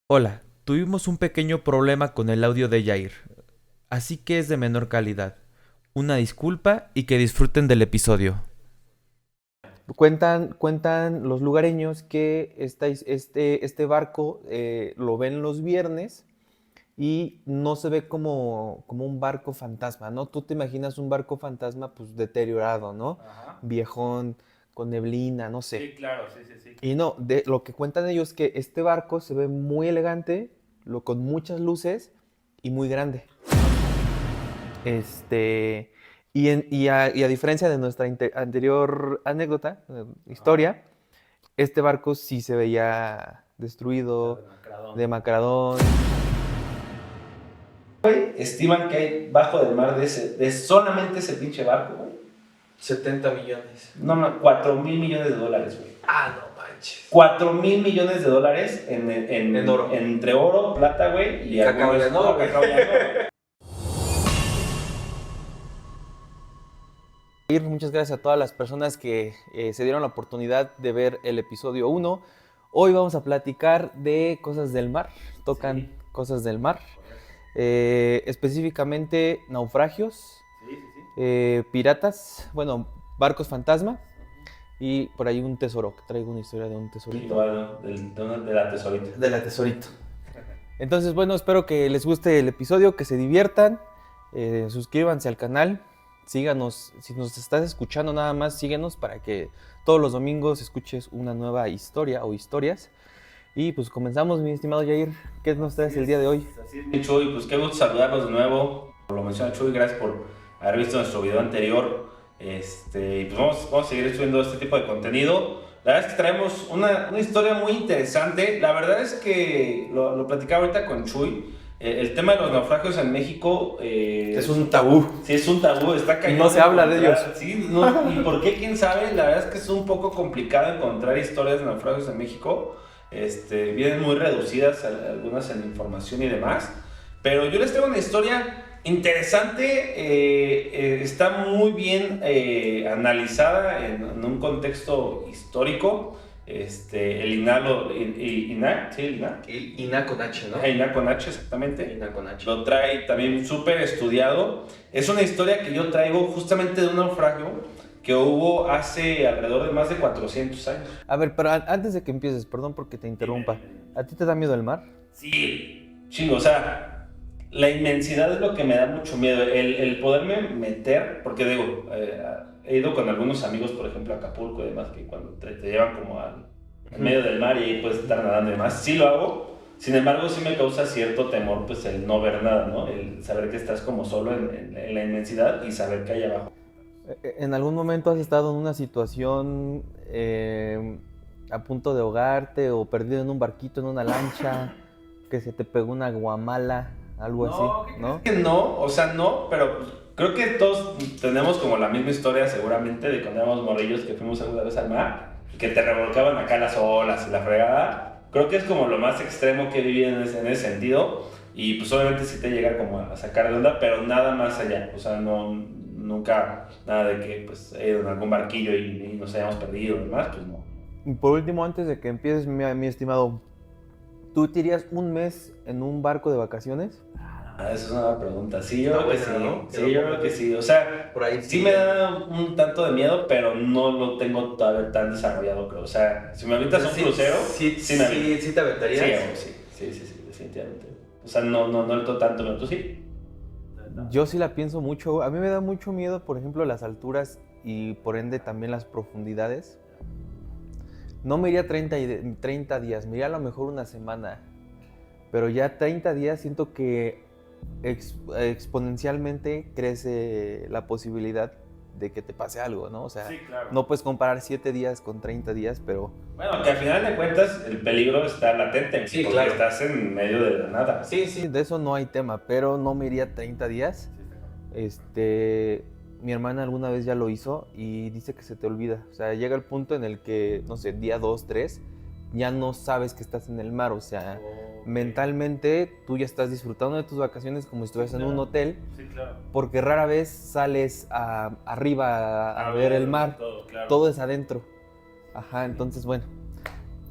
Hola, tuvimos un pequeño problema con el audio de Jair, así que es de menor calidad. Una disculpa y que disfruten del episodio. Cuentan los lugareños que este barco lo ven los viernes y no se ve como un barco fantasma, ¿no? Tú te imaginas un barco fantasma pues deteriorado, ¿no? Ajá. Viejón, con neblina, no sé. Sí, claro, sí, sí, sí. Y no, lo que cuentan ellos es que este barco se ve muy elegante, con muchas luces y muy grande. Este, y a diferencia de nuestra anterior anécdota, Ajá. historia, este barco sí se veía Ya destruido, demacradón. demacradón. Estiman que hay bajo del mar de solamente ese pinche barco, güey. 70 millones. No, no, 4,000 millones de dólares, güey. Ah, no manches. 4,000 millones de dólares En oro. entre oro, plata, güey, Y y cacao algunos. ya no, No, güey. cacao ya no. Muchas gracias a todas las personas que se dieron la oportunidad de ver el episodio uno. Hoy vamos a platicar de cosas del mar, tocan Sí, cosas del mar, correcto. específicamente naufragios, Sí, sí, sí. piratas, bueno, barcos fantasma y por ahí un tesoro, que traigo una historia de un tesorito. Bueno, de la tesorita. De la tesorito. Entonces, bueno, espero que les guste el episodio, que se diviertan, suscríbanse al canal, síganos, si nos estás escuchando nada más, síguenos para que todos los domingos escuches una nueva historia o historias. Y pues comenzamos, mi estimado Jair, ¿qué nos traes el día de hoy? Así es, mi Chuy, pues qué gusto saludarlos de nuevo. Como lo menciona Chuy, gracias por haber visto nuestro video anterior. Y pues vamos a seguir subiendo este tipo de contenido. La verdad es que traemos una historia muy interesante. La verdad es que lo platicaba ahorita con Chuy. El tema de los naufragios en México Es un tabú. sí es un tabú, está cañón. No se habla de ellos. Sí, no, y por qué, quién sabe. La verdad es que es un poco complicado encontrar historias de naufragios en México. Vienen muy reducidas algunas en información y demás. Pero yo les tengo una historia interesante, está muy bien analizada en un contexto histórico. El INAH, sí, el INAH. Ina con H, ¿no? Ajá, INAH con H, exactamente. Ina con H. Lo trae también súper estudiado. Es una historia que yo traigo justamente de un naufragio que hubo hace alrededor de más de 400 años. A ver, pero antes de que empieces, perdón porque te interrumpa, ¿a ti te da miedo el mar? Sí, chingo, o sea, la inmensidad es lo que me da mucho miedo. El poderme meter, porque digo, he ido con algunos amigos, por ejemplo, a Acapulco y demás, que cuando te llevan como al medio del mar y ahí puedes estar nadando y demás, sí lo hago. Sin embargo, sí me causa cierto temor, pues el no ver nada, ¿no? El saber que estás como solo en la inmensidad y saber que hay abajo. ¿En algún momento has estado en una situación a punto de ahogarte o perdido en un barquito, en una lancha, que se te pegó una guamala, algo así, No, ¿qué ¿no? crees que no? O sea, no, pero pues, creo que todos tenemos como la misma historia seguramente de cuando éramos morrillos que fuimos alguna vez al mar y que te revolcaban acá las olas y la fregada. Creo que es como lo más extremo que he vivido en ese sentido y pues obviamente sí te llega como a sacar de onda, pero nada más allá. O sea, no, nunca nada de que pues he ido en algún barquillo y nos hayamos perdido y demás, pues no. Y por último, antes de que empieces, mi estimado, ¿tú te irías un mes en un barco de vacaciones? Esa es una buena pregunta. Sí, yo Está creo que buena, sí. ¿no? Sí, yo creo que sí. O sea, Por ahí sí sí. me da un tanto de miedo, pero no lo tengo todavía tan desarrollado, creo. O sea, si me avientas un crucero, sí me aviento. sí te aventarías. Sí, sí, definitivamente. O sea, no le tengo tanto miedo. ¿Tú sí? Yo sí la pienso mucho. A mí me da mucho miedo, por ejemplo, las alturas y por ende también las profundidades. No me iría 30 días, me iría a lo mejor una semana. Pero ya 30 días siento que exponencialmente crece la posibilidad de que te pase algo, ¿no? O sea, Sí, claro. no puedes comparar 7 días con 30 días, pero Bueno, que al final de cuentas el peligro está latente, Sí, porque claro. estás en medio de la nada. sí, sí, de eso no hay tema, pero no me iría 30 días. Mi hermana alguna vez ya lo hizo y dice que se te olvida. O sea, llega el punto en el que, no sé, día 2 3 ya no sabes que estás en el mar. O sea, Ok. mentalmente tú ya estás disfrutando de tus vacaciones como si estuvieras en un hotel, Sí, claro. porque rara vez sales arriba a ver el mar. Todo, claro. Todo es adentro. Ajá, entonces, bueno.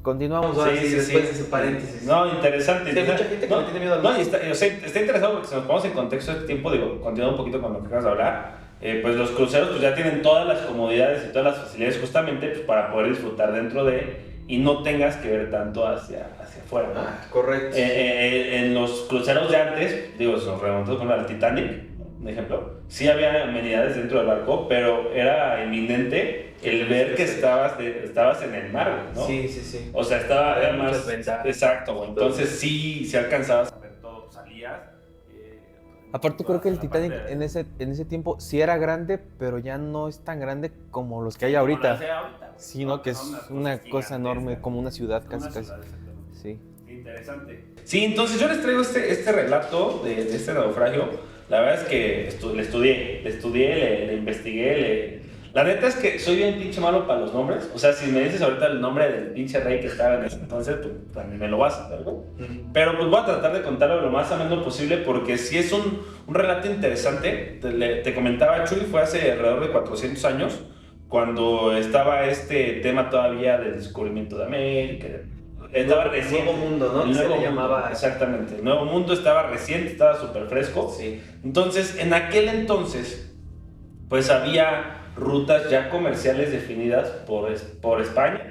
Continuamos Sí, ahora sí, sí, después sí. de ese paréntesis. No, interesante. Sí, hay mucha gente que no, le tiene miedo al no, mar. y o sea, está interesado porque si nos ponemos en contexto de este tiempo, digo, continuando un poquito con lo que acabas de hablar, pues los cruceros pues ya tienen todas las comodidades y todas las facilidades justamente pues, para poder disfrutar dentro de y no tengas que ver tanto hacia afuera, ¿no? Correcto. En los cruceros de antes, digo, si nos remontamos con el Titanic, un ejemplo, sí había amenidades dentro del barco, pero era inminente el ver que estabas en el mar, ¿no? Sí, sí, sí. O sea, era más... muchas ventajas. Exacto, güey. Entonces sí alcanzabas a ver todo, salías. Aparte creo que el Titanic Aparte, en ese tiempo sí era grande, pero ya no es tan grande como los que hay ahorita. Sino que es una cosa enorme, como una ciudad casi. Sí. Interesante. Sí, entonces yo les traigo este relato de este naufragio. La verdad es que le estudié, le investigué. La neta es que soy bien pinche malo para los nombres. O sea, si me dices ahorita el nombre del pinche rey que estaba en ese entonces, pues también me lo vas a saber, ¿no? Pero pues voy a tratar de contarlo lo más ameno posible porque sí es un relato interesante. Te comentaba, Chuy, fue hace alrededor de 400 años, cuando estaba este tema todavía del descubrimiento de América. Estaba reciente. Nuevo Mundo, ¿no? El Que se Nuevo le llamaba. Mundo, exactamente. El Nuevo Mundo estaba reciente, estaba súper fresco. Sí. Entonces, en aquel entonces, pues había rutas ya comerciales definidas por España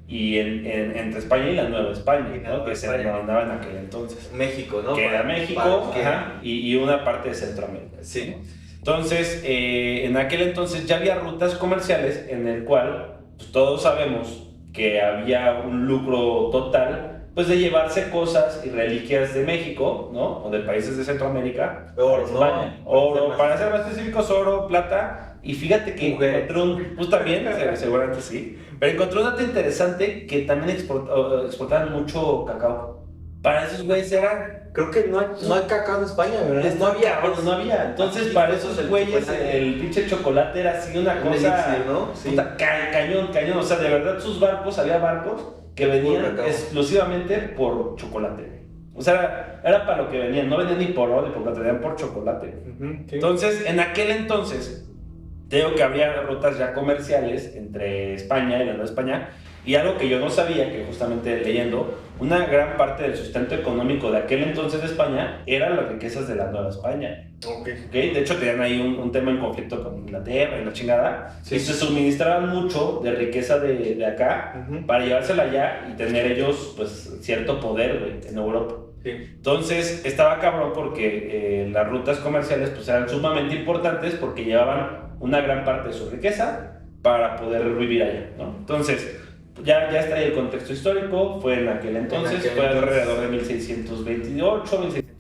y entre España y la Nueva España, ¿no? Que se denominaba en aquel entonces. México, ¿no? Que era México y una parte de Centroamérica. Sí. Entonces, en aquel entonces ya había rutas comerciales en el cual pues, todos sabemos que había un lucro total pues de llevarse cosas y reliquias de México, ¿no? O de países de Centroamérica, Oro, España. ¿no? Oro, para ser más específicos, oro, plata. Y fíjate que Mujeres. encontré pues también, seguramente sí, pero encontré un dato interesante que también exportaban mucho cacao. Para esos güeyes era... Creo que no hay cacao en España, ¿verdad? No había. Entonces, Aquí, para pues, esos el güeyes, chocolate. el pinche chocolate era así una Un cosa. elixir, ¿no? Sí. Puta, cañón. O sea, de verdad, sus barcos, había barcos que venían cacao. exclusivamente por chocolate. O sea, era para lo que venían. No venían ni por oro ni por plata, venían por chocolate. Sí. Entonces, en aquel entonces, te digo que había rutas ya comerciales entre España y la Nueva España. Y algo que yo no sabía, que justamente leyendo, una gran parte del sustento económico de aquel entonces de España eran las riquezas de la Nueva España. Okay. De hecho, tenían ahí un tema en conflicto con Inglaterra y la chingada. Sí. Y se suministraban mucho de riqueza de acá para llevársela allá y tener ellos pues cierto poder, güey, en Europa. Sí. Entonces estaba cabrón porque las rutas comerciales pues eran sumamente importantes porque llevaban una gran parte de su riqueza para poder vivir allá, ¿no? Entonces ya está ahí el contexto histórico, fue en aquel entonces, fue alrededor de 1628, 1630.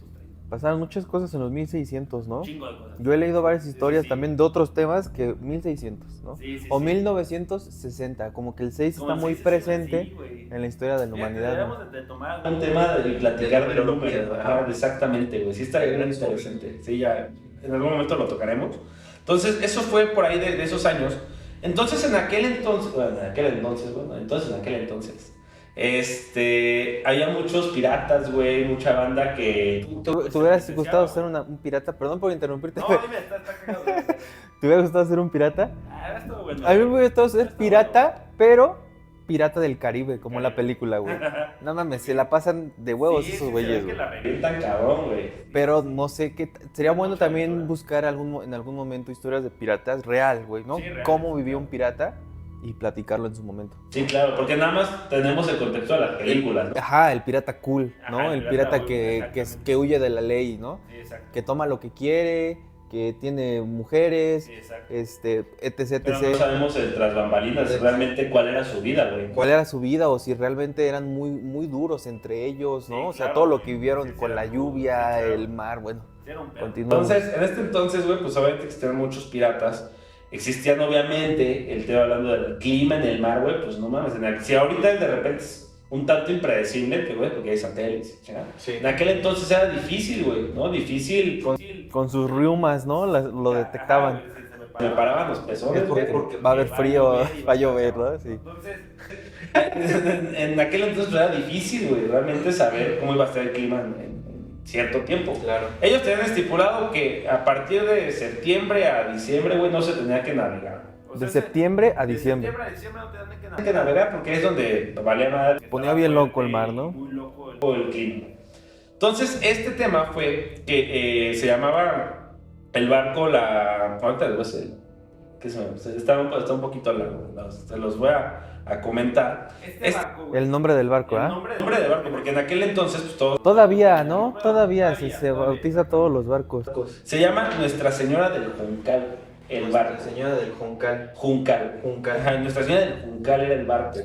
Pasaron muchas cosas en los 1600, ¿no? Chingo de cosas. Yo he leído varias historias Sí. también de otros temas que 1600, ¿no? Sí, O sí. 1960, como que el 6 Como está el muy 6, presente sí, güey. en la historia de la humanidad, ¿no? Deberíamos de tomar un tema y platicar De del numerología, número. ajá. Exactamente, güey. Sí, estaría bien interesante. Sí, ya en algún momento lo tocaremos. Entonces, eso fue por ahí de esos años. Entonces, en aquel entonces, había muchos piratas, güey, mucha banda que... ¿Te hubieras gustado ser un pirata? Perdón por interrumpirte. No, dime, está cagado. ¿Te hubiera gustado ser un pirata? Estuvo bueno. A mí me hubiera gustado ser pirata, pero pirata del Caribe, como la película, güey. No mames, se la pasan de huevos esos güeyes, güey. que la revientan cabrón, güey. Pero no sé qué. Sería bueno también buscar en algún momento historias de piratas real, güey, ¿no? Sí, real. Cómo vivió un pirata y platicarlo en su momento. Sí, claro, porque nada más tenemos el contexto de las películas, ¿no? Ajá, el pirata cool, ¿no? Ajá, el pirata cool, que exactamente. huye de la ley, ¿no? Sí, exacto. Que toma lo que quiere, que tiene mujeres, Sí, exacto. etc, Pero no etc. sabemos el tras bambalinas, realmente cuál era su vida, güey. Cuál era su vida o si realmente eran muy, muy duros entre ellos, ¿no? Sí, o sea, claro, todo lo güey. que vivieron Sí, con era la duro, lluvia, sí, claro. el mar, bueno. Continuamos. Entonces, en este entonces, güey, pues obviamente existían muchos piratas. Existían, obviamente, el tema hablando del clima en el mar, güey, pues no mames. Si ahorita de repente es un tanto impredecible, que, güey, porque hay satélites, ¿sí? Sí. En aquel entonces era difícil, güey, ¿no? Difícil. Con sus riumas, ¿no? Lo detectaban. Me paraban los pezones, Porque güey, va a haber frío, va a llover, cabrón. ¿no? Sí. Entonces, en aquel entonces era difícil, güey, realmente saber cómo iba a estar el clima en cierto tiempo. Claro. Ellos tenían estipulado que a partir de septiembre a diciembre, güey, no se tenía que navegar. O De sea, septiembre a de diciembre. septiembre a diciembre no tenían que navegar porque es donde valía madre. Ponía bien loco el mar, ¿no? Muy loco el clima. Entonces, este tema fue que se llamaba el barco la... Ahorita les voy a decir, que está un poquito largo, se los voy a comentar. Barco, güey, El nombre del barco, el ¿ah? nombre del barco, porque en aquel entonces pues todo... Todavía, ¿no? Todavía se bautiza todos los barcos. Se llama Nuestra Señora del Juncal, el barco. Nuestra Señora del Juncal. Juncal. Ajá, Nuestra Señora del Juncal era el barco.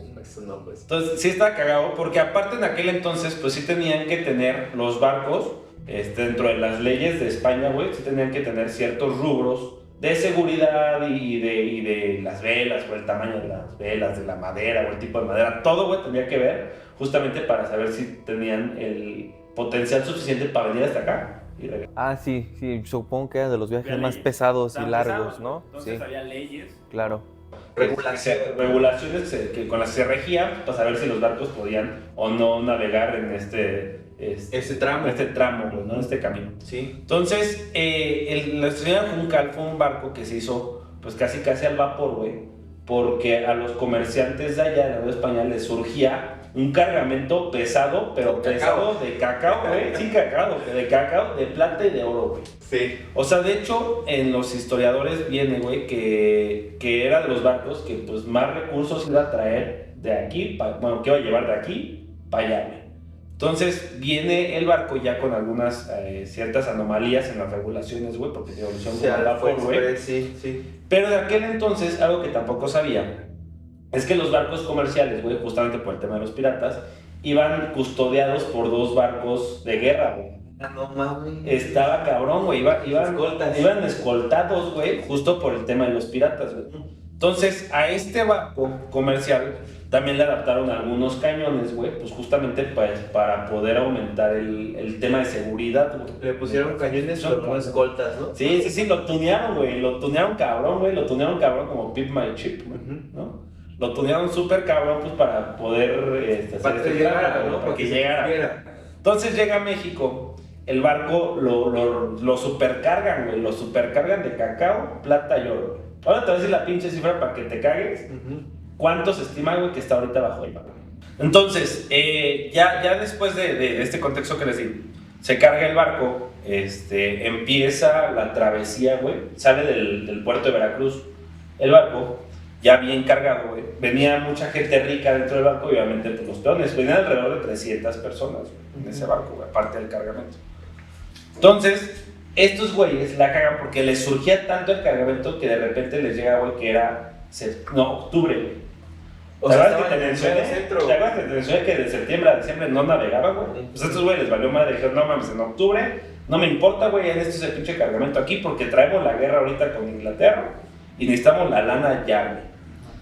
No, pues. Entonces sí estaba cagado porque aparte en aquel entonces pues sí tenían que tener los barcos dentro de las leyes de España, güey, sí tenían que tener ciertos rubros de seguridad y de las velas, o el tamaño de las velas, de la madera o el tipo de madera, todo, güey, tenía que ver justamente para saber si tenían el potencial suficiente para venir hasta acá y regresar. Ah, sí, supongo que era de los viajes Había más leyes. pesados y Tan largos, pesados, ¿no? Entonces Sí, había leyes. claro. Regulaciones con las que se regían para saber si los barcos podían o no navegar en este tramo, güey, ¿no? En este camino. Sí. Entonces, la Señora Juncal fue un barco que se hizo pues casi al vapor, güey, porque a los comerciantes de allá, de la Nueva España, les surgía un cargamento pesado, pero pesado de cacao, güey. Sí, de cacao, de plata y de oro, güey. Sí. O sea, de hecho, en los historiadores viene, güey, que era de los barcos que pues más recursos iba a traer de aquí, que iba a llevar de aquí para allá, güey. Entonces, viene el barco ya con algunas ciertas anomalías en las regulaciones, güey, porque se evolucionó como el vapor, güey. Sí. Pero de aquel entonces, algo que tampoco sabía, es que los barcos comerciales, güey, justamente por el tema de los piratas, iban custodiados por 2 barcos de guerra, güey. Ah, no mames. Estaba cabrón, güey. Iban escoltados, güey, justo por el tema de los piratas, güey. Entonces, a este barco comercial también le adaptaron algunos cañones, güey, pues justamente pues, para poder aumentar el tema de seguridad, güey. Le pusieron cañones, pero no escoltas, ¿no? Sí, lo tunearon, güey. Lo tunearon cabrón, güey. Lo tunearon cabrón como Pip My Chip, güey, ¿no? Lo tunearon súper cabrón, pues para poder para que llegara, ¿no? Para que llegara. Entonces llega a México. El barco lo supercargan, güey. Lo supercargan de cacao, plata y oro. Ahora te voy a decir la pinche cifra para que te cagues. ¿Cuánto se estima, güey, que está ahorita bajo el barco? Entonces, ya después de este contexto que les di, se carga el barco, empieza la travesía, güey. Sale del puerto de Veracruz el barco, ya bien cargado, güey. Venía mucha gente rica dentro del barco y obviamente pues, los peones. Venían alrededor de 300 personas, güey, en ese barco, güey, aparte del cargamento. Entonces, estos güeyes la cagan porque les surgía tanto el cargamento que de repente les llega, güey, que era octubre, güey. O ¿Te sea, acuerdas que te mencioné que de septiembre a diciembre no navegaban, güey? Pues a estos güeyes les valió madre, dijeron, no mames, en octubre no me importa, güey, en este es el pinche cargamento aquí porque traemos la guerra ahorita con Inglaterra y necesitamos la lana ya, güey.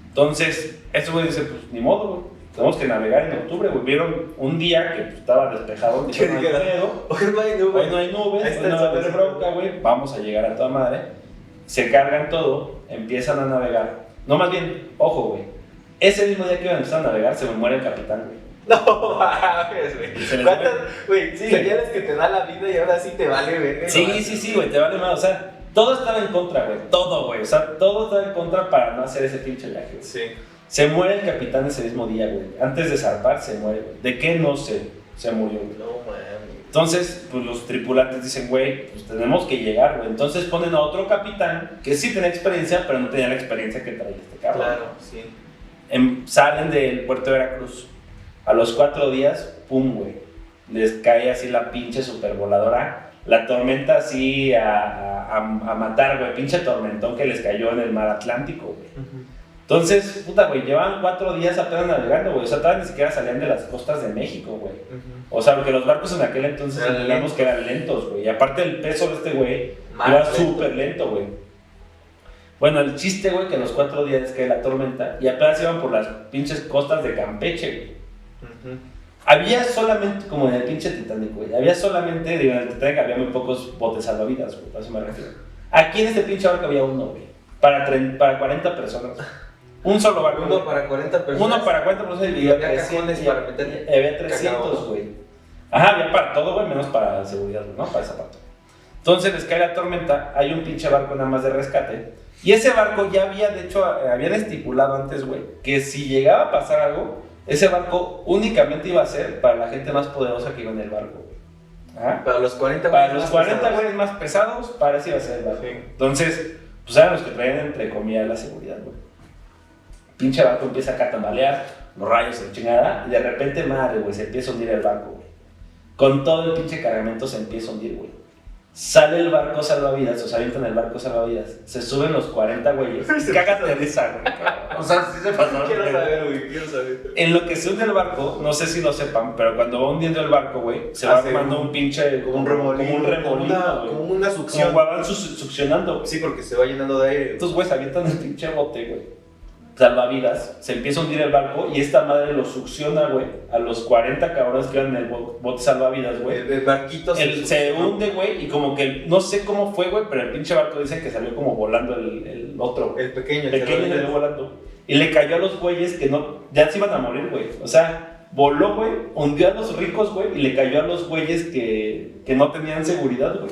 Entonces, estos güeyes dicen, pues ni modo, güey. Tenemos que navegar en octubre, güey. Vieron un día que pues, estaba despejado. ¿Qué dijeron? Hoy no hay nubes. Hoy no hay nubes, no va a haber bronca, güey. Vamos a llegar a toda madre. Se cargan todo, empiezan a navegar. No, más bien, ojo, güey. Ese mismo día que iban a empezar a navegar, se me muere el capitán, güey. No mames, güey. ¿Cuántas, güey, Sí. señales que te da la vida y ahora sí te vale, güey? Sí, güey, te vale más. O sea, todo estaba en contra, güey. Todo, güey. O sea, todo estaba en contra para no hacer ese pinche viaje, güey. Sí. Se muere el capitán ese mismo día, güey. Antes de zarpar, se muere, güey. ¿De qué? No sé. Se murió, güey. No mames. Entonces, pues los tripulantes dicen, güey, pues tenemos que llegar, güey. Entonces ponen a otro capitán que sí tenía experiencia, pero no tenía la experiencia que traía este carro. Claro, sí. Salen del puerto de Veracruz. A los 4 días, pum, güey. Les cae así la pinche supervoladora. La tormenta así a matar, güey. Pinche tormentón que les cayó en el mar Atlántico, güey. Entonces, puta, güey, llevaban 4 días apenas navegando, güey. O sea, todavía ni siquiera salían de las costas de México, güey. O sea, porque los barcos en aquel entonces entendíamos que eran lentos, güey. Y aparte el peso de este güey iba súper lento, güey. Bueno, el chiste, güey, que en los 4 días cae la tormenta y apenas iban por las pinches costas de Campeche, güey. Había solamente, como en el pinche Titanic, güey. Había solamente, digo, en el Titanic había muy pocos botes salvavidas, güey. Por eso me refiero. Aquí en este pinche barco había uno, güey. Para 40 personas. Un solo barco. Uno para 40 personas. Uno para 40 personas y había cajones para meter. Había 300, güey. Ajá, había para todo, güey, menos para seguridad, ¿no? Para esa parte. Entonces les cae la tormenta, hay un pinche barco nada más de rescate Y ese barco ya había, de hecho, habían estipulado antes, güey, que si llegaba a pasar algo, ese barco únicamente iba a ser para la gente más poderosa que iba en el barco, güey. ¿Ah? Para los 40 Para los 40 güeyes más pesados, para eso iba a ser el barco. Sí. Entonces, pues eran los que traían entre comillas la seguridad, güey. Pinche barco empieza a catambalear, los rayos se chingada, y de repente, madre, güey, se empieza a hundir el barco, güey. Con todo el pinche cargamento se empieza a hundir, güey. Sale el barco salvavidas, o sea, avientan el barco salvavidas, se suben los 40 güeyes, cágate de risa, güey. O sea, sí se pasó. Quiero saber, güey, quiero saber. En lo que se hunde el barco, no sé si lo sepan, pero cuando va hundiendo el barco, güey, se va armando un pinche... Como un remolino. Como un remolino, güey. Como una succión. Como van succionando, güey. Sí, porque se va llenando de aire. Estos güeyes avientan el pinche bote, güey. Salvavidas, se empieza a hundir el barco y esta madre lo succiona, güey, a los 40 cabrones que iban en el bote salvavidas, güey. El barquito Se hunde, güey, y como que no sé cómo fue, güey, pero el pinche barco dice que salió como volando el otro, güey. El pequeño, Salió volando. Y le cayó a los güeyes que no, ya se iban a morir, güey. O sea, voló, güey, hundió a los ricos, güey, y le cayó a los güeyes que no tenían seguridad, güey.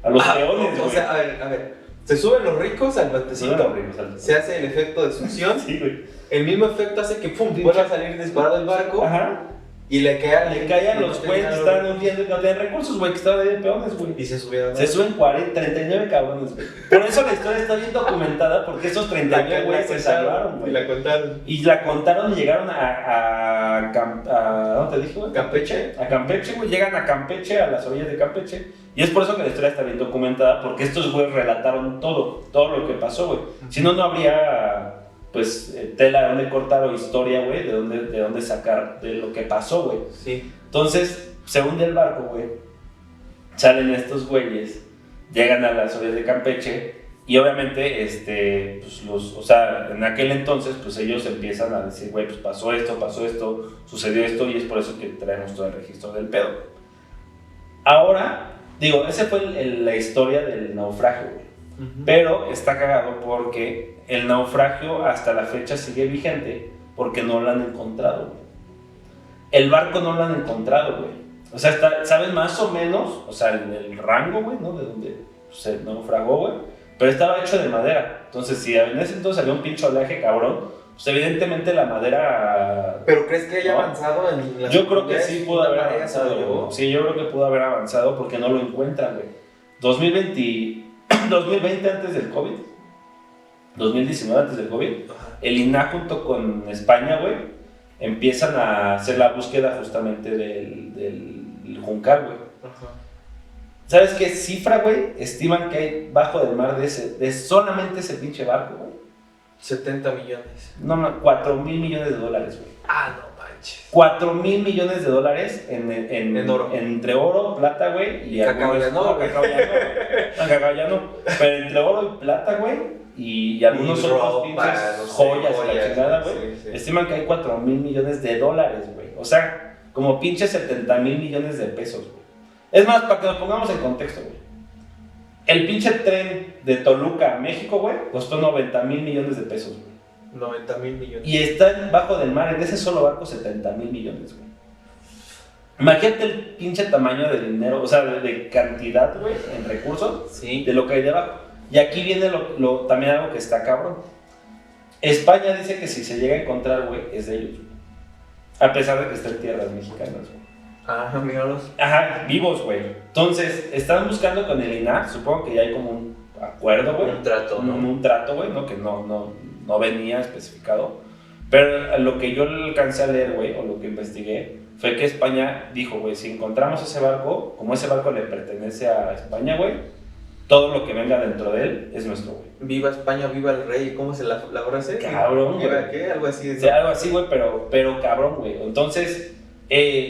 A los peones, güey. O sea, a ver. Se suben los ricos al botecito, se hace el efecto de succión, sí, güey. El mismo efecto hace que pum, vuelva a salir disparado el barco. Ajá. Y le caen los güeyes que estaban hundiendo y no tenían recursos, güey, que estaban ahí de peones, güey. Y se subieron. Se suben 39 cabrones, güey. Por eso la historia está bien documentada, porque esos 39 güeyes se salvaron, güey. Y la contaron. Y la contaron y llegaron a ¿dónde te dije, güey? Campeche. A Campeche, güey. Llegan a Campeche, a las orillas de Campeche. Y es por eso que la historia está bien documentada, porque estos güeyes relataron todo lo que pasó, güey. Si no, no habría, pues, tela de dónde cortar o historia, güey, de dónde sacar de lo que pasó, güey. Sí. Entonces, se hunde el barco, güey. Salen estos güeyes, llegan a las orillas de Campeche y obviamente, pues o sea, en aquel entonces, pues ellos empiezan a decir, güey, pues pasó esto, sucedió esto y es por eso que traemos todo el registro del pedo. Ahora, digo, esa fue la historia del naufragio, güey. Pero está cagado porque el naufragio hasta la fecha sigue vigente porque no lo han encontrado, güey. El barco no lo han encontrado, güey. O sea, ¿saben más o menos? O sea, el rango, güey, ¿no? De donde se naufragó, güey. Pero estaba hecho de madera. Entonces, si en ese entonces había un pinche oleaje cabrón, pues evidentemente la madera... ¿Pero crees que haya ¿no? avanzado en la... Yo creo que sí pudo haber avanzado, llevó? Sí, yo creo que pudo haber avanzado porque no lo encuentran, güey. 2020 antes del COVID, 2019 antes del COVID, el INAH junto con España, güey, empiezan a hacer la búsqueda justamente del Juncal, güey. ¿Sabes qué cifra, güey? Estiman que hay bajo del mar de solamente ese pinche barco, güey. 70 millones. No, 4 mil millones de dólares, güey. Ah, no manches. 4 mil millones de dólares en oro. Entre oro, plata, güey. Y cacao ya no, güey. Cacao ya no. Pero entre oro y plata, güey. Y algunos y otros ropa, pinches no sé, joyas y la chingada, güey. sí. Estiman que hay 4 mil millones de dólares, güey. O sea, como pinches 70 mil millones de pesos, güey. Es más, para que nos pongamos en contexto, güey. El pinche tren de Toluca a México, güey, costó 90 mil millones de pesos, güey. 90 mil millones. Y está bajo del mar, en ese solo barco, 70 mil millones, güey. Imagínate el pinche tamaño de dinero, o sea, de cantidad, güey, en recursos, Sí. de lo que hay debajo. Y aquí viene también algo que está cabrón. España dice que si se llega a encontrar, güey, es de ellos, güey. A pesar de que está en tierras mexicanas, güey. Ajá, míralos. Ajá, vivos, güey. Entonces, están buscando con el INAH, supongo que ya hay como un acuerdo, güey. Un trato, ¿no? Un trato, güey, ¿no? Que no venía especificado. Pero lo que yo alcancé a leer, güey, o lo que investigué, fue que España dijo, güey, si encontramos ese barco, como ese barco le pertenece a España, güey, todo lo que venga dentro de él es nuestro, güey. Viva España, viva el rey. ¿Cómo se la frase? Cabrón, ¿Viva güey. qué? Algo así. Sí, algo así, güey, pero cabrón, güey. Entonces,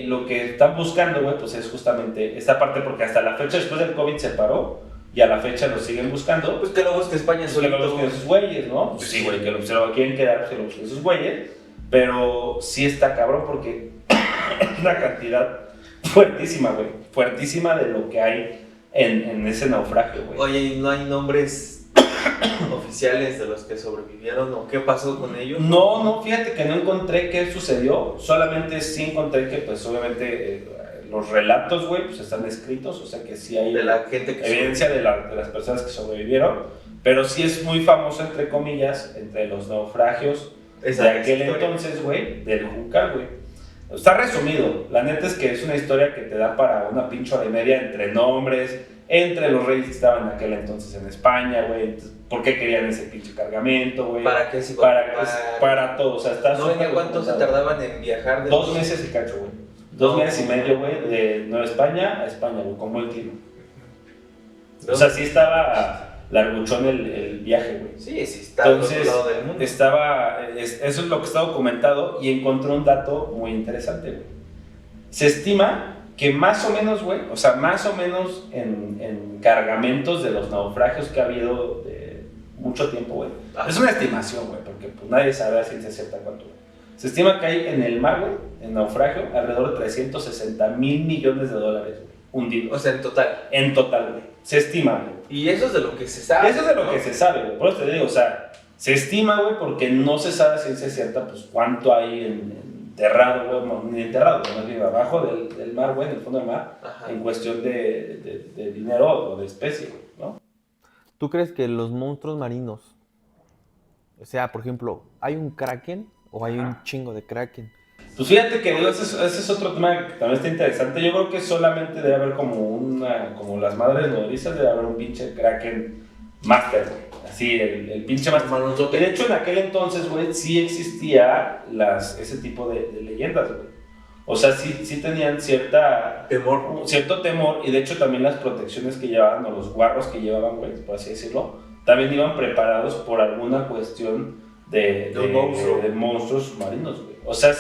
lo que están buscando, güey, pues es justamente esta parte, porque hasta la fecha, después del COVID se paró, y a la fecha lo siguen buscando. Pues que lo busque España Pues que solito. lo busquen sus güeyes, ¿no? Pues sí, güey, que se lo quieren quedar, se lo busquen sus güeyes. Pero sí está cabrón porque es una cantidad fuertísima, güey. Fuertísima de lo que hay en ese naufragio, güey. Oye, ¿y no hay nombres oficiales de los que sobrevivieron o qué pasó con ellos? No, fíjate que no encontré qué sucedió. Solamente sí encontré que, pues, obviamente, los relatos, güey, pues están escritos, o sea que sí hay De la gente que evidencia de las personas que sobrevivieron, pero sí es muy famoso, entre comillas, entre los naufragios de aquel entonces, güey, del Juncal, güey. Está resumido, la neta es que es una historia que te da para una pinche hora y media entre nombres, entre los reyes que estaban en aquel entonces en España, güey, por qué querían ese pinche cargamento, güey. ¿Para qué se para todo, o sea, está ¿No venía cuánto se tardaban en viajar? 2 meses y cacho, güey. 2 meses y medio, güey, de Nueva España a España, güey, con buen clima. O sea, sí estaba larguchón el viaje, güey. Sí, está al otro Entonces, lado del mundo. eso es lo que está documentado y encontré un dato muy interesante, güey. Se estima que más o menos, güey, o sea, más o menos en cargamentos de los naufragios que ha habido de mucho tiempo, güey. Es una estimación, güey, porque pues, nadie sabe a ciencia cierta cuánto, güey. Se estima que hay en el mar, güey, en naufragio, alrededor de 360,000 millones de dólares, güey, hundidos. O sea, en total. En total, güey. Se estima, güey. Y eso es de lo que se sabe. Eso es de lo que se sabe, güey. Por eso te digo, o sea, se estima, güey, porque no se sabe a ciencia cierta, pues, cuánto hay enterrado, güey, ni enterrado, más bien abajo del mar, güey, en el fondo del mar, Ajá. en cuestión de dinero o de especie, güey, ¿no? ¿Tú crees que los monstruos marinos, o sea, por ejemplo, hay un kraken o hay un chingo de kraken? Pues fíjate que digo, ese es otro tema que también está interesante. Yo creo que solamente debe haber como las madres nodrizas, debe haber un pinche kraken master, güey. Así, el pinche master. Y de hecho, en aquel entonces, güey, sí existía ese tipo de leyendas, güey. O sea, sí tenían cierto temor, y de hecho también las protecciones que llevaban, o los guarros que llevaban, güey, por así decirlo, también iban preparados por alguna cuestión de monstruos marinos, güey. O sea,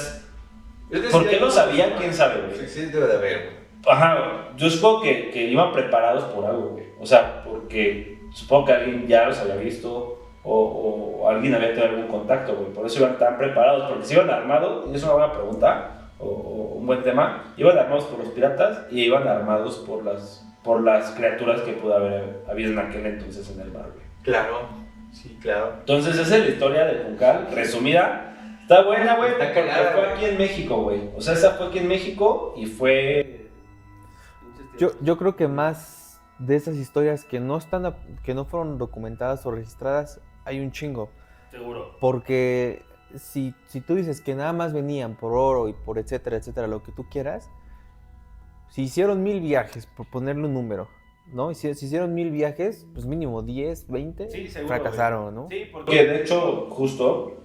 ¿por qué lo sabían? ¿Quién sabe, güey? Sí, debe de haber, güey. Ajá, yo supongo que iban preparados por algo, güey. O sea, porque supongo que alguien ya los había visto o alguien había tenido algún contacto, güey. Por eso iban tan preparados, porque si iban armados, y es una buena pregunta, o un buen tema, iban armados por los piratas y iban armados por las criaturas que pudo haber habido en aquel entonces en el mar, güey. Claro, sí, claro. Entonces esa es la historia de Juncal, resumida. Está buena, güey. Está cagada, Fue güey. aquí en México, güey. O sea, esa fue aquí en México y fue... Yo creo que más de esas historias que no fueron documentadas o registradas, hay un chingo. Seguro. Porque si tú dices que nada más venían por oro y por etcétera, lo que tú quieras, si hicieron 1000 viajes, por ponerle un número, ¿no? Y si hicieron 1000 viajes, pues mínimo 10, 20 Sí, seguro, fracasaron, ¿no? Sí, porque de hecho, justo,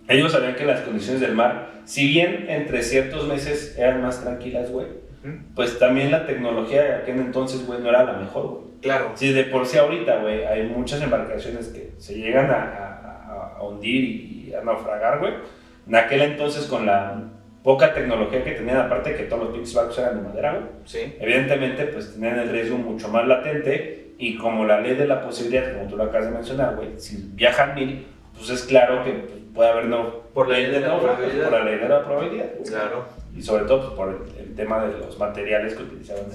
ellos sabían que las condiciones del mar, si bien entre ciertos meses eran más tranquilas, güey, pues también la tecnología de aquel entonces, güey, no era la mejor, güey. Claro. Sí, de por sí ahorita, güey, hay muchas embarcaciones que se llegan a hundir y a naufragar, güey. En aquel entonces, con la poca tecnología que tenían, aparte de que todos los pinches barcos eran de madera, güey, Sí. evidentemente, pues tenían el riesgo mucho más latente, y como la ley de la posibilidad, como tú lo acabas de mencionar, güey, si viajan 1000, pues es claro que pues, puede haber Por la ley de la probabilidad. por la ley de la probabilidad. Claro. Y sobre todo pues, por el tema de los materiales que utilizaban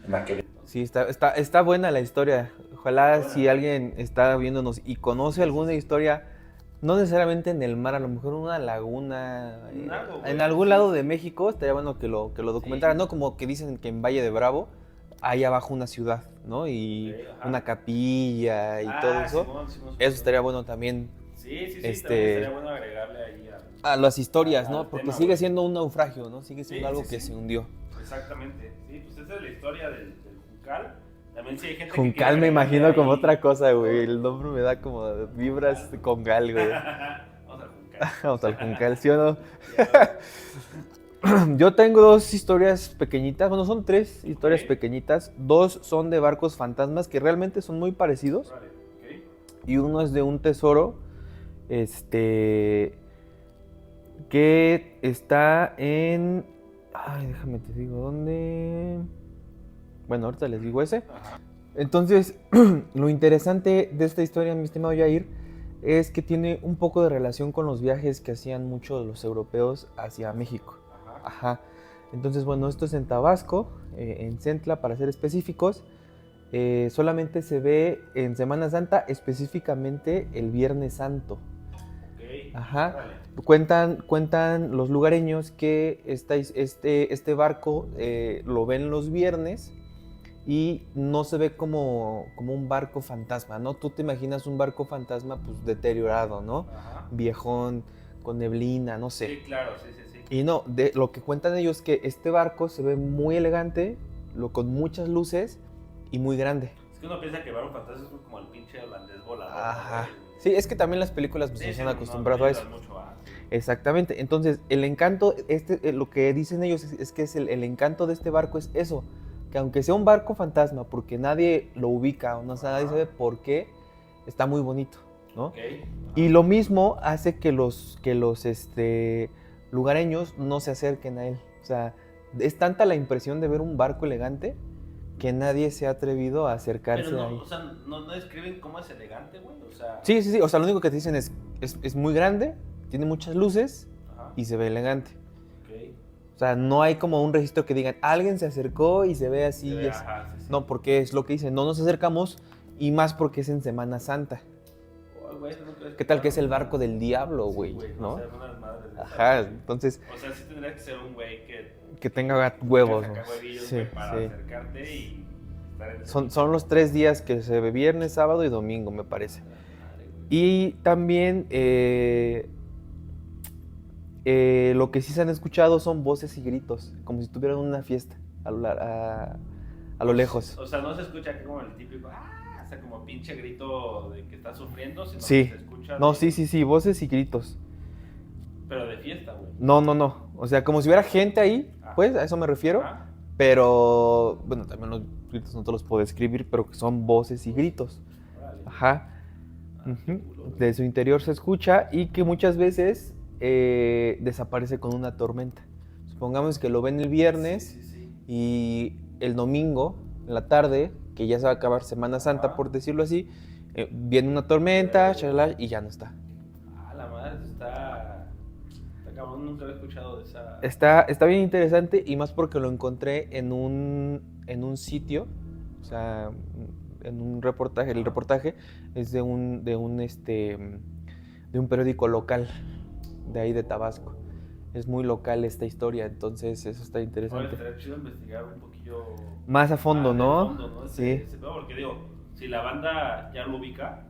en aquel. Sí, está buena la historia. Ojalá si alguien está viéndonos y conoce alguna historia, no necesariamente en el mar, a lo mejor en una laguna, en algún lado de México, estaría bueno que lo documentaran, ¿no? Como que dicen que en Valle de Bravo hay abajo una ciudad, ¿no? Y una capilla y todo eso. Eso estaría bueno también. Sí, también estaría bueno agregarle ahí a las historias, ¿no? al Porque tema, sigue güey. siendo un naufragio, ¿no? Sigue siendo Sí, algo sí, que sí. se hundió. Exactamente, sí, pues esa es la historia del Juncal. También sí hay gente Juncal me imagino como otra cosa, güey. El nombre me da como vibras con gal, güey. Vamos al Juncal. Vamos al Juncal, ¿sí o no? Yo tengo 2 historias pequeñitas, bueno, son 3 historias Ok. pequeñitas. 2 son de barcos fantasmas que realmente son muy parecidos. Vale, ok. Y uno es de un tesoro, que está en... Ay, déjame te digo, ¿dónde? Bueno, ahorita les digo ese. Ajá. Entonces, lo interesante de esta historia, mi estimado Yair, es que tiene un poco de relación con los viajes que hacían muchos de los europeos hacia México. Ajá. Ajá. Entonces, bueno, esto es en Tabasco, en Centla, para ser específicos. Solamente se ve en Semana Santa, específicamente el Viernes Santo. Ok. Ajá. Órale. cuentan los lugareños que este barco lo ven los viernes y no se ve como un barco fantasma, ¿no? Tú te imaginas un barco fantasma pues deteriorado, ¿no? Ajá. Viejón, con neblina, no sé. Sí, claro, sí. Y no, lo que cuentan ellos es que este barco se ve muy elegante, con muchas luces y muy grande. Es que uno piensa que Barón Fantasma es como el pinche holandés volador. Ajá. ¿No? Sí, es que también las películas pues, Sí, nos sí, han no, acostumbrado no a eso. ayudan mucho a- sí. Exactamente. Entonces, el encanto, lo que dicen ellos es que el encanto de este barco es eso, que aunque sea un barco fantasma, porque nadie lo ubica o nadie sabe por qué, está muy bonito, ¿no? Ok. Y lo mismo hace que los lugareños no se acerquen a él. O sea, es tanta la impresión de ver un barco elegante que nadie se ha atrevido a acercarse Pero ahí. no, o sea, no describen cómo es elegante, güey. O sea. Sí. O sea, lo único que te dicen es muy grande, tiene muchas luces Ajá. y se ve elegante. Ok. O sea, no hay como un registro que digan, alguien se acercó y se ve así. Se y ve, es-". ajá, sí. No, porque es lo que dicen, no nos acercamos y más porque es en Semana Santa. Oh, güey, eso nunca he ¿Qué tal que es el escuchado. barco del diablo, Sí, güey? ¿no? O sea, unas madres de Ajá, esas. entonces O sea, sí tendría que ser un güey que tenga huevos. saca ¿no? huevillos, Sí, güey, para sí. acercarte y estar en ese Son los 3 días que se ve viernes, sábado y domingo, me parece. Madre, güey. Y también lo que sí se han escuchado son voces y gritos, como si estuvieran en una fiesta a lo lejos. O sea, no se escucha aquí como el típico, o sea, como pinche grito de que está sufriendo, sino Sí. que se escucha. No, de- sí, voces y gritos. Pero de fiesta, güey. No. O sea, como si hubiera gente ahí, Ah. pues, a eso me refiero. Ajá. Pero, bueno, también los gritos no te los puedo describir, pero que son voces y gritos. Órale. Ajá. Ah, qué Ujú. culo, güey. De su interior se escucha y que muchas veces desaparece con una tormenta. Supongamos que lo ven el viernes Sí. y el domingo, en la tarde, que ya se va a acabar Semana Santa, Ajá. por decirlo así, viene una tormenta, chalala, y ya no está. La madre, está cabrón, nunca había escuchado de esa. Está bien interesante y más porque lo encontré en un sitio, o sea, en un reportaje. El reportaje es de un periódico local de ahí de Tabasco. Es muy local esta historia, entonces eso está Ahora interesante. estaría chido investigar un poquillo. Más a fondo, de ¿no? fondo, ¿no? Sí, Ese pedo, porque digo, si la banda ya lo ubica,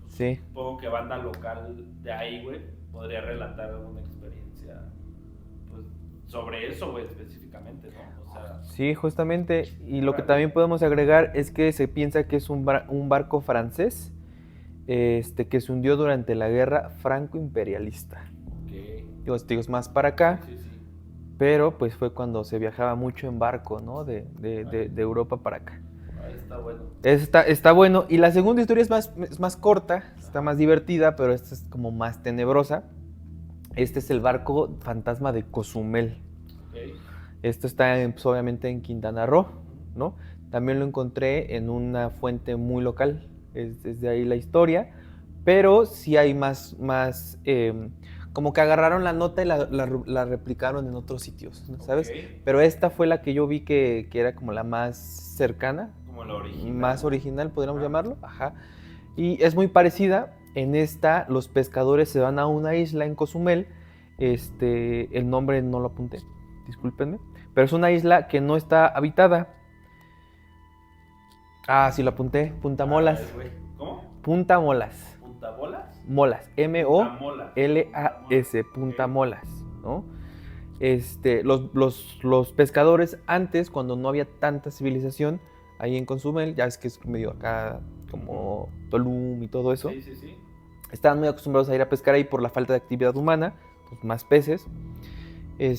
sí. supongo que banda local de ahí, güey, podría relatar alguna experiencia pues, sobre eso, güey, específicamente, ¿no? O sea, Sí, justamente. Y lo que también podemos agregar es que se piensa que es un barco francés que se hundió durante la guerra franco-imperialista. que. Digo, es más para acá, Sí. pero pues fue cuando se viajaba mucho en barco, ¿no? De Europa para acá. Ahí está bueno. Está bueno. Y la segunda historia es más corta, está más divertida, pero esta es como más tenebrosa. Este es el barco fantasma de Cozumel. Ok. Esto está pues, obviamente en Quintana Roo, ¿no? También lo encontré en una fuente muy local, es de ahí la historia, pero sí hay más como que agarraron la nota y la replicaron en otros sitios, ¿no? ¿Sabes? Ok. Pero esta fue la que yo vi que era como la más cercana, Como la original. más original, podríamos Ajá. llamarlo. Ajá. Y es muy parecida. En esta, los pescadores se van a una isla en Cozumel. El nombre no lo apunté, discúlpenme. Pero es una isla que no está habitada. Ah, sí lo apunté. Punta Molas. Güey. ¿Cómo? Punta Molas. ¿Punta bolas? Molas. Molas. M-O-L-A-S. Punta Ok. Molas, ¿no? Los pescadores antes, cuando no había tanta civilización, ahí en Cozumel, ya es que es medio acá como Tulum y todo eso, Sí. estaban muy acostumbrados a ir a pescar ahí por la falta de actividad humana, pues más peces, y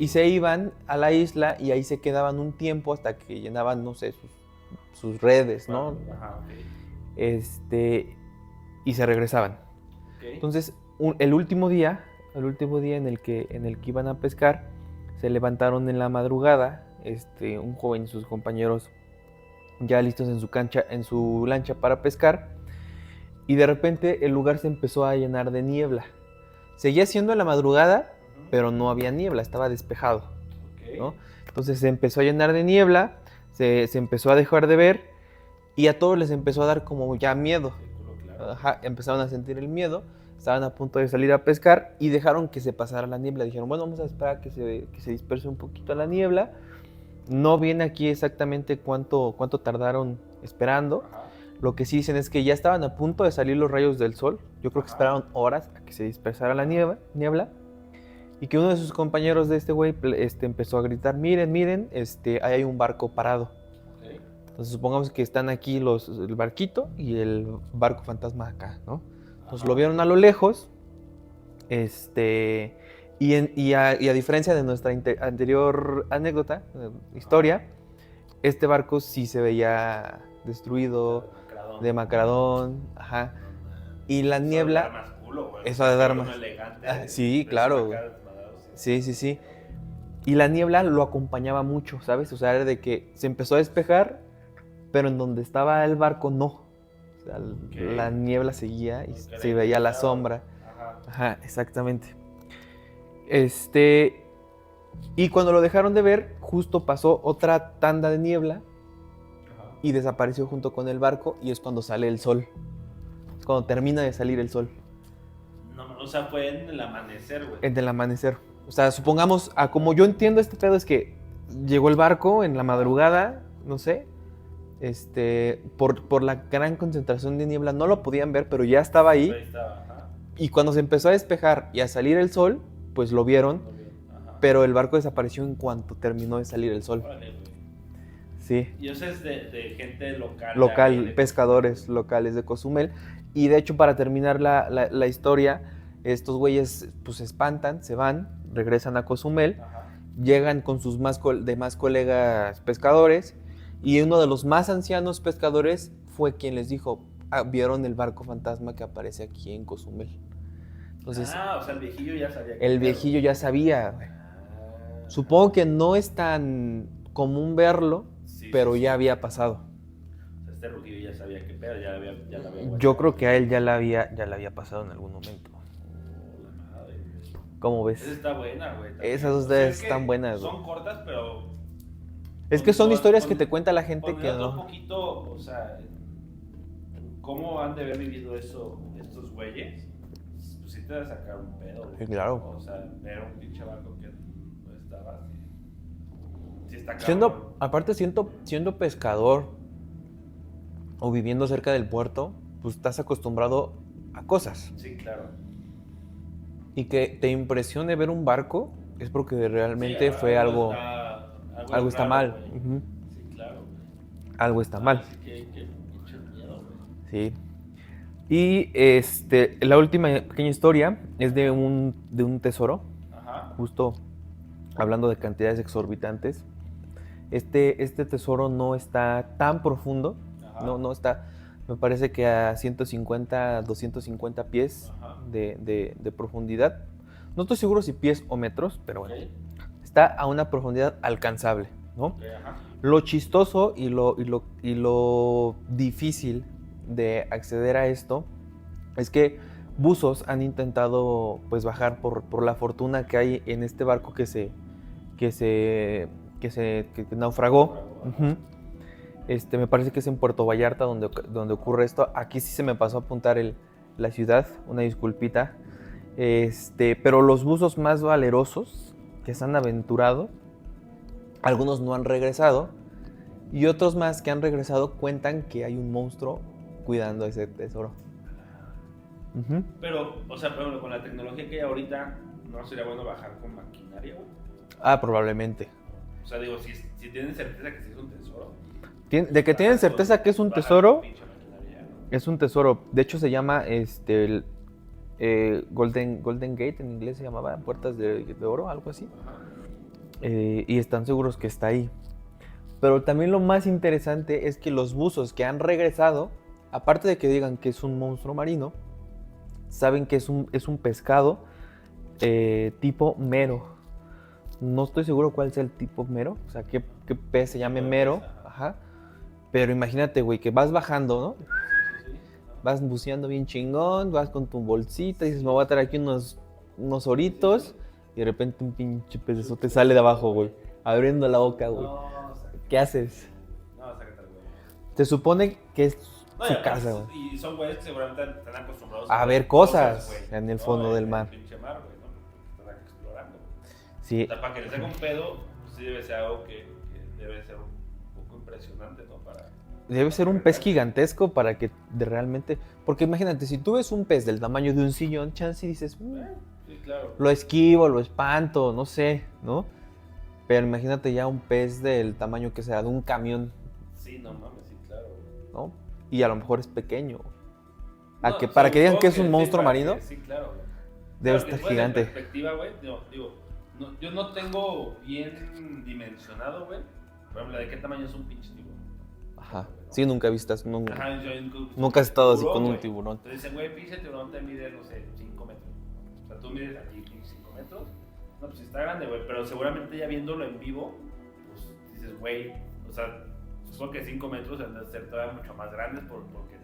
se iban a la isla y ahí se quedaban un tiempo hasta que llenaban, no sé, sus redes, ¿no? Ajá, ok. Y se regresaban. Ok. Entonces, el último día en el que iban a pescar, se levantaron en la madrugada, un joven y sus compañeros ya listos en su lancha para pescar, y de repente el lugar se empezó a llenar de niebla. Seguía siendo en la madrugada, Ujú. pero no había niebla, estaba despejado, Ok. ¿no? Entonces se empezó a llenar de niebla, se empezó a dejar de ver, y a todos les empezó a dar como ya miedo. Círculo, claro. Ajá, empezaron a sentir el miedo estaban a punto de salir a pescar y dejaron que se pasara la niebla. Dijeron, bueno, vamos a esperar a que se disperse un poquito la niebla. No viene aquí exactamente cuánto tardaron esperando. Ajá. Lo que sí dicen es que ya estaban a punto de salir los rayos del sol. Yo creo que esperaron horas a que se dispersara la niebla. Y que uno de sus compañeros de este güey empezó a gritar, miren, ahí hay un barco parado. Ok. Entonces supongamos que están aquí el barquito y el barco fantasma acá, ¿no? Entonces lo vieron a lo lejos. Y a diferencia de nuestra anterior anécdota, historia, este barco sí se veía destruido, demacradón, ajá. Y la niebla... Eso de dar más culo, güey. Eso de dar más... elegante, sí, claro. Sí. Y la niebla lo acompañaba mucho, ¿sabes? O sea, era de que se empezó a despejar, pero en donde estaba el barco no. O sea, la niebla seguía y se veía la sombra. Ajá, exactamente. Y cuando lo dejaron de ver, justo pasó otra tanda de niebla y desapareció junto con el barco y es cuando sale el sol. Es cuando termina de salir el sol. No, o sea, fue en el amanecer, güey. En el amanecer. O sea, supongamos, como yo entiendo este pedo es que llegó el barco en la madrugada, no sé, por la gran concentración de niebla no lo podían ver, pero ya estaba ahí. Ahí estaba, ajá. Y cuando se empezó a despejar y a salir el sol, pues lo vieron, Ajá. pero el barco desapareció en cuanto terminó de salir el sol. Órale, güey. Sí. Y eso es de gente local. Local, de pescadores locales de Cozumel. Y de hecho, para terminar la historia, estos güeyes pues se espantan, se van, regresan a Cozumel, Ajá. llegan con sus demás colegas pescadores y uno de los más ancianos pescadores fue quien les dijo, vieron el barco fantasma que aparece aquí en Cozumel. Entonces, o sea, el viejillo ya sabía. el viejillo ya sabía. Ah. Supongo que no es tan común verlo, Sí, pero sí, ya sí. había pasado. O sea, este Rugillo ya sabía qué pedo, ya la había Yo creo que a él ya le había pasado en algún momento. La madre, güey. ¿Cómo ves? Esa está buena, güey. también. Esas dos O sea, es es que están buenas, güey. Son cortas, pero... Es que son historias que pon- te cuenta la gente que poniéndote no. un poquito, o sea, ¿cómo han de haber vivido eso estos güeyes? Pues sí te va a sacar un pedo, güey. Sí, claro. O sea, ver un pinche barco que no estaba así. Sí está cabrón. Aparte siendo pescador o viviendo cerca del puerto, pues estás acostumbrado a cosas. Sí, claro. Y que te impresione ver un barco es porque realmente Sí, fue algo está raro, mal. güey. Ujú. Sí, claro. Algo está mal. Así que pinche miedo, güey. Sí. Y la última pequeña historia es de un tesoro, Ajá. justo hablando de cantidades exorbitantes. Este tesoro no está tan profundo, Ajá. no está, me parece que a 150, 250 pies Ajá. de profundidad. No estoy seguro si pies o metros, pero bueno, Ok. está a una profundidad alcanzable, ¿no? Ok, ajá. Lo chistoso y lo difícil de acceder a esto es que buzos han intentado pues bajar por la fortuna que hay en este barco que naufragó. Ujú. Me parece que es en Puerto Vallarta donde ocurre esto. Aquí sí se me pasó a apuntar la ciudad, una disculpita. Pero los buzos más valerosos que se han aventurado, algunos no han regresado y otros más que han regresado cuentan que hay un monstruo cuidando ese tesoro. Ujú. Pero, o sea, por ejemplo, con la tecnología que hay ahorita, ¿no sería bueno bajar con maquinaria, güey? Probablemente. O sea, digo, si tienen certeza que sí es un tesoro. De que tienen certeza que es un bajar tesoro, con pinche maquinaria, ¿no? es un tesoro. De hecho se llama el Golden Gate, en inglés se llamaba, puertas de oro, algo así. Ajá. Y están seguros que está ahí. Pero también lo más interesante es que los buzos que han regresado, aparte de que digan que es un monstruo marino, saben que es un pescado tipo mero. No estoy seguro cuál sea el tipo mero, o sea, qué pez se llame mero. Ajá. Pero imagínate, güey, que vas bajando, ¿no? Sí. Vas buceando bien chingón, vas con tu bolsita, dices, me voy a traer aquí unos horitos, y de repente un pinche pez te sale de abajo, güey, abriendo la boca, güey. No, ¿Qué haces? no, sácate, güey. Se supone que No, su y aparte, casa, güey. Y son güeyes que seguramente están acostumbrados A ver cosas güey. en el fondo del mar. En el pinche mar, güey, ¿no? Están explorando. Sí, O sea, para que les haga un pedo, pues sí debe ser algo que debe ser un poco impresionante, ¿no? debe ser un pez gigantesco para que realmente... Porque imagínate, si tú ves un pez del tamaño de un sillón, chance y dices, Sí, claro. lo esquivo, lo espanto, no sé, ¿no? Pero imagínate ya un pez del tamaño que sea de un camión, Sí, no mames, sí, claro. ¿no? Y a lo mejor es pequeño. No, Para que digan que es supongo un monstruo sí, marino, sí, claro. debe Claro, que estar después de gigante. perspectiva, güey, digo, yo no tengo bien dimensionado, güey. Por ejemplo, de qué tamaño es un pinche tiburón. Ajá. Sí, nunca vistas, Ajá, yo nunca has estado así con un güey. tiburón. Entonces dicen, güey, pinche tiburón te mide, no sé, 5 metros. O sea, tú mides aquí 5 metros. No, pues está grande, güey. Pero seguramente ya viéndolo en vivo, pues dices, güey, o sea, supongo que 5 metros han de ser todavía mucho más grandes porque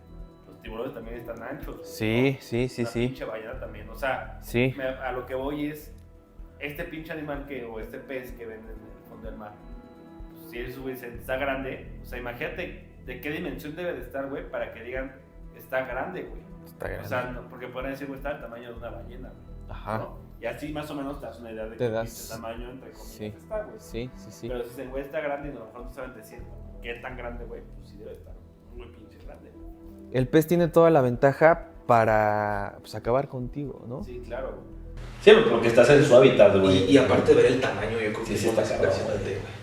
los tiburones también están anchos. Sí, ¿no? sí, sí, La sí. pinche ballena también. O sea, Sí. a lo que voy es, este pinche animal o este pez que ven en el fondo del mar, pues, si eso, güey, está grande, o sea, imagínate de qué dimensión debe de estar, güey, para que digan, está grande, güey. Está grande. O sea, no, porque pueden decir, güey, está del tamaño de una ballena, güey. Ajá. ¿No? Y así más o menos te das una idea de Te qué das- pinche tamaño, entre comillas, sí. está, güey. Sí, sí, sí. Pero si dicen, güey, está grande y a lo mejor no saben decir qué tan grande, güey, pues sí debe estar muy pinche grande. El pez tiene toda la ventaja para pues, acabar contigo, ¿no? Sí, claro, güey. Sí, porque estás en su hábitat, güey. Y aparte de ver el tamaño, yo creo que Sí, es sí, lo está más cabrón, impresionante, güey.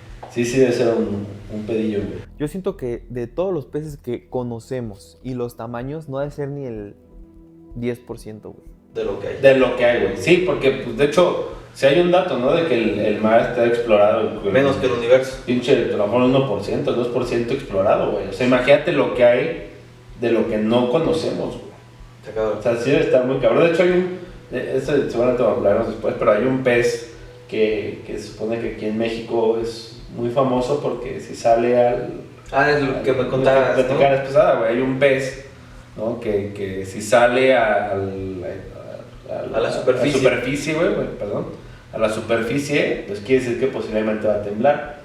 Sí, debe ser un pedillo, güey. Yo siento que de todos los peces que conocemos y los tamaños, no ha de ser ni el 10%, güey. De lo que hay. De lo que hay, güey. Sí, porque, pues, de hecho, si hay un dato, ¿no? De que el mar está explorado. Güey. Menos que el universo. Pinche, a lo mejor un 1%, 2% explorado, güey. O sea, imagínate lo que hay de lo que no conocemos, güey. Se acaba. O sea, sí debe estar muy cabrón. De hecho, hay esto seguramente vamos a hablarnos después, pero hay un pez que se supone que aquí en México es muy famoso porque si sale al... Es lo que me contabas, La ¿no? vez pasada, güey. Hay un pez, ¿no? Que si sale a la superficie. Perdón, a la superficie, pues quiere decir que posiblemente va a temblar.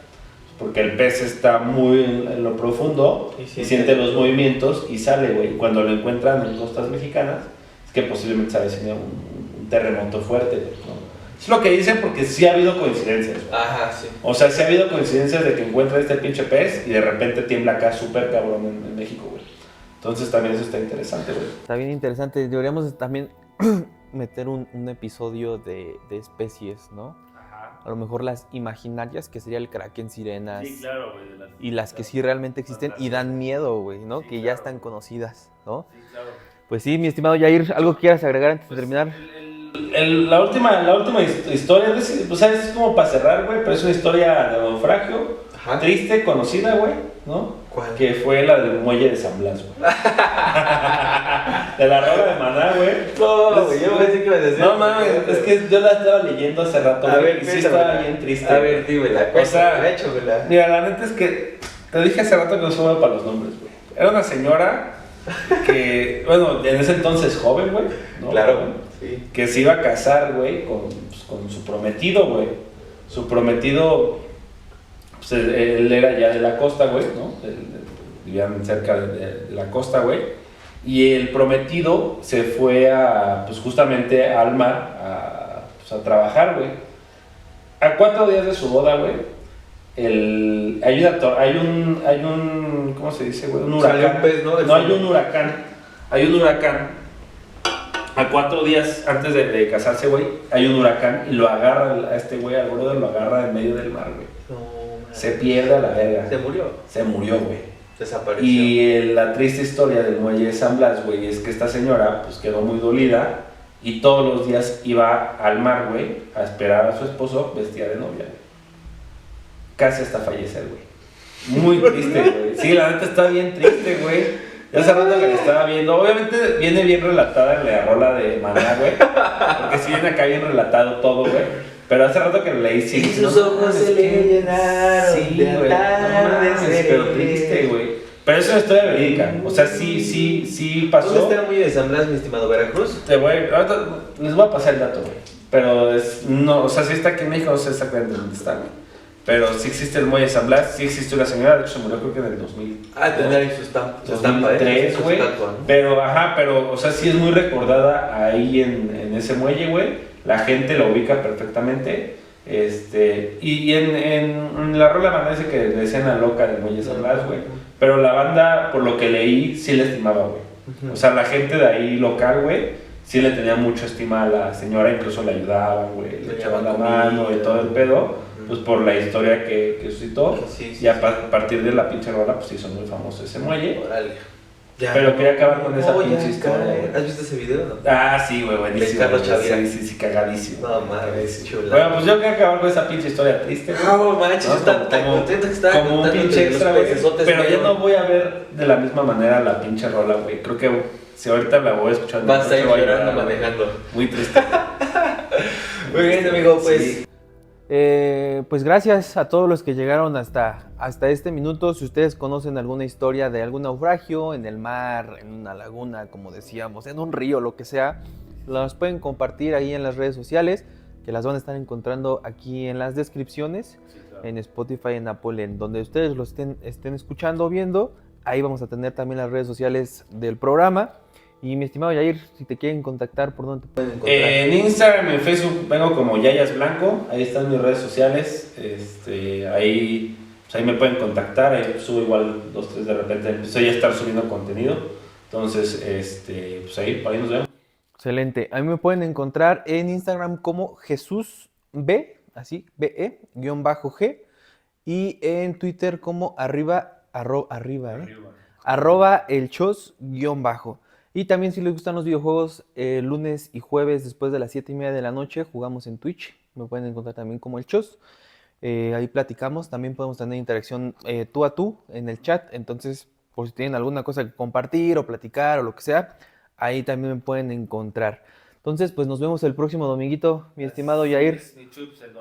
Porque el pez está muy en lo profundo y siente los movimientos y sale, güey. Cuando lo encuentran en costas mexicanas, es que posiblemente se avecina un terremoto fuerte, ¿no? Es lo que dicen porque sí ha habido coincidencias, güey. Ajá, sí. O sea, sí ha habido coincidencias de que encuentra este pinche pez y de repente tiembla acá súper cabrón en México, güey. Entonces también eso está interesante, güey. Está bien interesante. Deberíamos también meter un episodio de especies, ¿no? Ajá. A lo mejor las imaginarias, que sería el kraken, sirenas. Sí, claro, güey. Y las que sí realmente existen y dan miedo, güey, ¿no? Sí, que ya claro. están conocidas, ¿no? Sí, claro. Pues sí, mi estimado Jair, ¿algo que quieras agregar antes de Pues, terminar? La última historia, pues sabes, es como para cerrar, güey, pero es una historia de naufragio, Ajá. triste, conocida, güey, ¿no? ¿Cuál? Que fue la del muelle de San Blas, güey. De la rola de Maná, güey. No, güey, yo pensé que iba a decir. No mames, es que yo la estaba leyendo hace rato, A güey, ver, y sí cuéntamela. estaba bien triste. A ver, dímela. O sea, échamela. Mira, la neta es que te dije hace rato que no soy bueno para los nombres, güey. Era una señora que, bueno, en ese entonces joven, güey, ¿no? Claro, sí. Que se iba a casar, güey, con su prometido, güey. Su prometido, pues él era ya de la costa, güey, ¿no? Vivían cerca de la costa, güey. Y el prometido se fue pues justamente al mar a trabajar, güey. A 4 días de su boda, güey, hay un, ¿cómo se dice, güey? Un huracán. Salió un pez, ¿no? Del No, hay fondo. un huracán. Hay un huracán. A 4 días antes de casarse, güey, hay un huracán y lo agarra a este güey, al brother, lo agarra en medio del mar, güey. No, man. Se pierde a la verga. Se murió. Se murió, güey. Desapareció. Y la triste historia del muelle de San Blas, güey, es que esta señora, pues, quedó muy dolida y todos los días iba al mar, güey, a esperar a su esposo vestida de novia, güey. Casi hasta fallecer, güey. Muy triste, güey. Sí, la neta está bien triste, güey. Ya hace rato que la estaba viendo. Obviamente viene bien relatada en la rola de Maná, güey. Porque sí viene acá bien relatado todo, güey. Pero hace rato que lo leí, sí. Y sus ojos se le llenaron Sí, de güey. No mames, atardeceres. pero triste, güey. Pero es una historia verídica. O sea, sí pasó. ¿Dónde está el muelle de San Blas, mi estimado Veracruz? Ahorita les voy a pasar el dato, güey. Pero no, o sea, sí está aquí en México, no sé exactamente dónde está, güey. Pero sí existe el muelle San Blas, sí existe una señora, de hecho se murió creo que en el 2000. Tener ahí su estampa, 2003, su güey. estatua, ¿no? Pero, o sea, sí es muy recordada ahí en ese muelle, güey. La gente lo ubica perfectamente. Y en la rola banda dice que le decían la loca del muelle San Blas, güey. Pero la banda, por lo que leí, sí le estimaba, güey. O sea, la gente de ahí local, güey, sí le tenía mucha estima a la señora, incluso le ayudaban, güey, le echaban la mano y todo el pedo. Pues por la historia que suscitó, y a partir de la pinche rola, pues hizo muy famoso ese muelle. Órale. Ya, Pero quería acabar con esa pinche historia. ¿Has visto ese video? No? Ah, sí, güey, buenísimo. De Carlos Chavira. Sí, cagadísimo. No, mames, chula. Bueno, pues yo quería acabar con esa pinche historia triste, güey. No, manches, yo ¿no? estaba tan contento que estaba como un contándote pinche de los extra, güey. pecesotes, Pero güey. ya no voy a ver de la misma manera la pinche rola, güey. Creo que si ahorita la voy a escuchar, Vas a ir voy llorando llorar, manejando. muy triste. Muy bien, amigo, pues. Sí. Pues gracias a todos los que llegaron hasta este minuto. Si ustedes conocen alguna historia de algún naufragio en el mar, en una laguna, como decíamos, en un río, lo que sea, las pueden compartir ahí en las redes sociales, que las van a estar encontrando aquí en las descripciones, Sí, claro. en Spotify, en Apple, en donde ustedes lo estén escuchando o viendo. Ahí vamos a tener también las redes sociales del programa. Y mi estimado Yair, si te quieren contactar, ¿por dónde te pueden encontrar? En Instagram y en Facebook vengo como Yayas Blanco, ahí están mis redes sociales, ahí me pueden contactar, ahí subo igual 2, 3 de repente, empecé ya a estar subiendo contenido, entonces pues ahí, por ahí nos vemos. Excelente. A mí me pueden encontrar en Instagram como Jesús B, así, BE, _G, y en Twitter como arroba elchos _. Y también si les gustan los videojuegos, lunes y jueves después de las 7:30 de la noche jugamos en Twitch. Me pueden encontrar también como el Chos. Ahí platicamos, también podemos tener interacción tú a tú en el chat. Entonces, por si tienen alguna cosa que compartir o platicar o lo que sea, ahí también me pueden encontrar. Entonces, pues nos vemos el próximo dominguito, mi estimado Yair.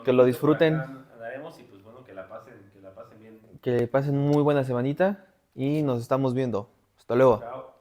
Que lo disfruten. Andaremos y pues bueno, que la pasen bien. Que pasen muy buena semanita y nos estamos viendo. Hasta luego. Chao.